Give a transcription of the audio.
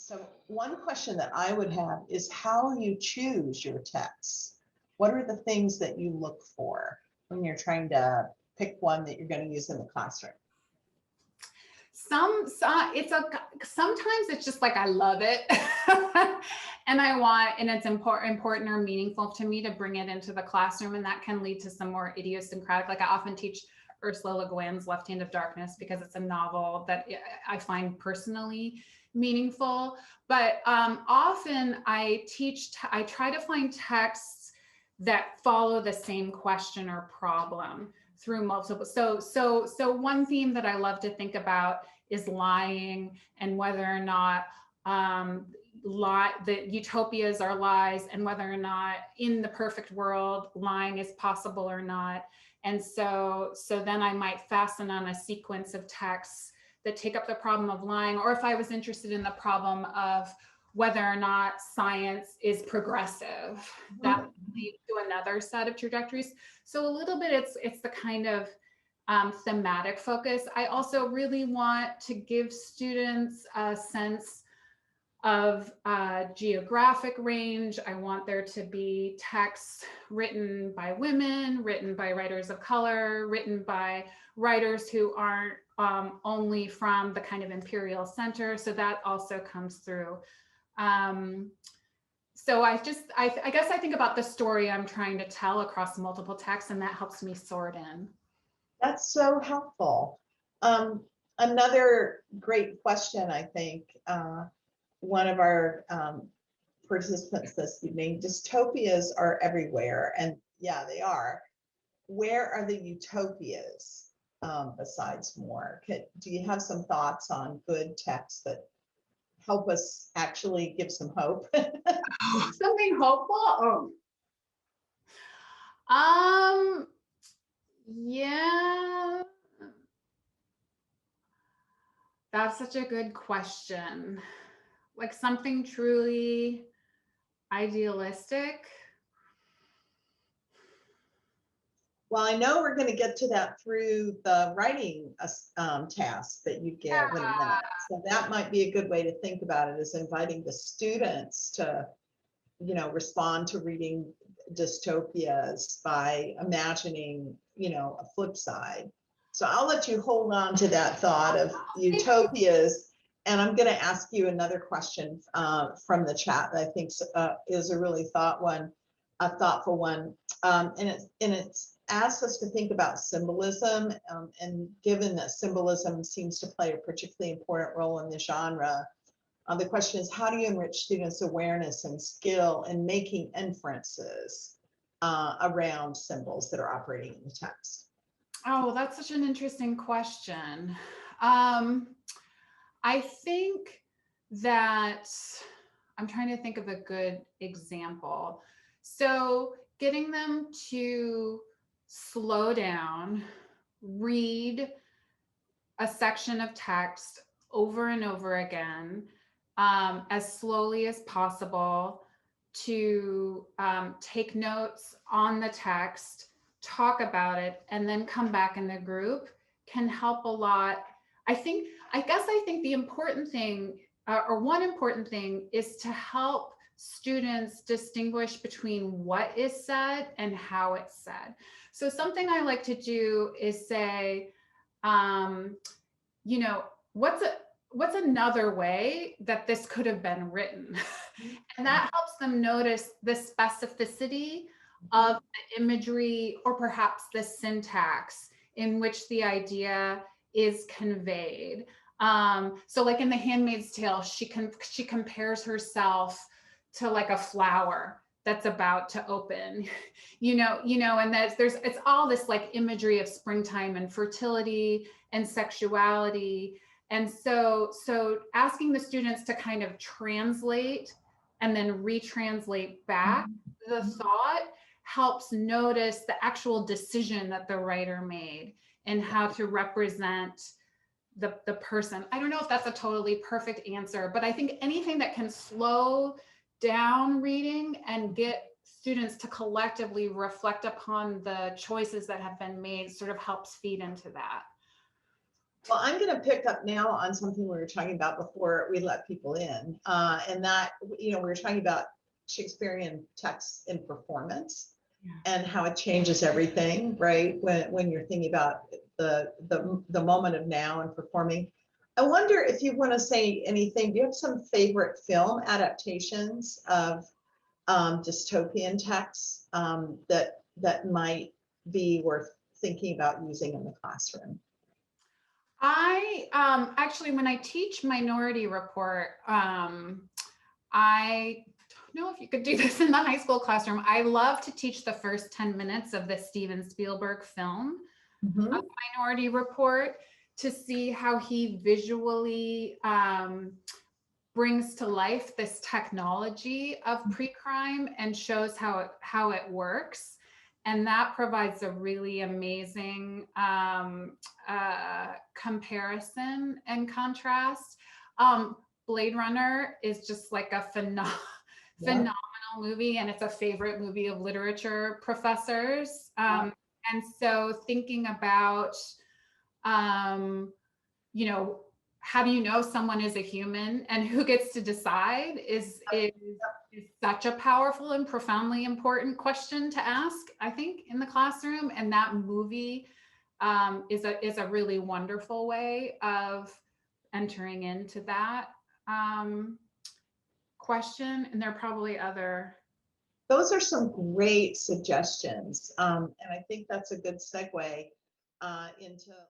So one question that I would have is how you choose your texts. What are the things that you look for when you're trying to pick one that you're going to use in the classroom? Sometimes it's just like I love it and it's important or meaningful to me to bring it into the classroom, and that can lead to some more idiosyncratic. Like I often teach Ursula Le Guin's Left Hand of Darkness because it's a novel that I find personally meaningful. But often I try to find texts that follow the same question or problem through multiple. So one theme that I love to think about is lying, and whether or not the utopias are lies, and whether or not in the perfect world lying is possible or not. And so then I might fasten on a sequence of texts that take up the problem of lying, or if I was interested in the problem of whether or not science is progressive, that would lead to another set of trajectories. So a little bit it's the kind of thematic focus. I also really want to give students a sense of geographic range. I want there to be texts written by women, written by writers of color, written by writers who aren't only from the kind of imperial center. So that also comes through. So I guess I think about the story I'm trying to tell across multiple texts, and that helps me sort in. That's so helpful. Another great question, I think, one of our participants this evening, dystopias are everywhere, and yeah, they are. Where are the utopias besides more? Do you have some thoughts on good texts that help us actually give some hope? Something hopeful? Oh. Yeah. That's such a good question. Like something truly idealistic. Well, I know we're going to get to that through the writing task that you give in a minute. So that might be a good way to think about it, is inviting the students to, respond to reading dystopias by imagining, a flip side. So I'll let you hold on to that thought of utopias. And I'm going to ask you another question from the chat that I think is a really thoughtful one. And it's asks us to think about symbolism, and given that symbolism seems to play a particularly important role in this genre, the question is, how do you enrich students' awareness and skill in making inferences around symbols that are operating in the text? Oh, that's such an interesting question. I think that I'm trying to think of a good example. So getting them to slow down, read a section of text over and over again, as slowly as possible, to take notes on the text, talk about it, and then come back in the group can help a lot. I think the important thing, or one important thing, is to help students distinguish between what is said and how it's said. So something I like to do is say, what's another way that this could have been written? And that helps them notice the specificity of the imagery, or perhaps the syntax in which the idea is conveyed. So like in The Handmaid's Tale, she compares herself to like a flower that's about to open, and it's all this like imagery of springtime and fertility and sexuality. And so asking the students to kind of translate and then retranslate back the thought helps notice the actual decision that the writer made and how to represent the person. I don't know if that's a totally perfect answer, but I think anything that can slow down reading and get students to collectively reflect upon the choices that have been made sort of helps feed into that. Well, I'm going to pick up now on something we were talking about before we let people in, and that, we were talking about Shakespearean text in performance and how it changes everything, right? When you're thinking about the moment of now and performing. I wonder if you want to say anything. Do you have some favorite film adaptations of dystopian texts that might be worth thinking about using in the classroom? I actually, when I teach Minority Report, I don't know if you could do this in the high school classroom. I love to teach the first 10 minutes of the Steven Spielberg film, Mhm. Minority Report, to see how he visually brings to life this technology of pre-crime and shows how it works. And that provides a really amazing comparison and contrast. Blade Runner is just like a phenomenal movie, and it's a favorite movie of literature professors. And so thinking about, you know, how do you know someone is a human and who gets to decide is such a powerful and profoundly important question to ask, I think, in the classroom. And that movie is a really wonderful way of entering into that question. And there are probably other. Those are some great suggestions. And I think that's a good segue into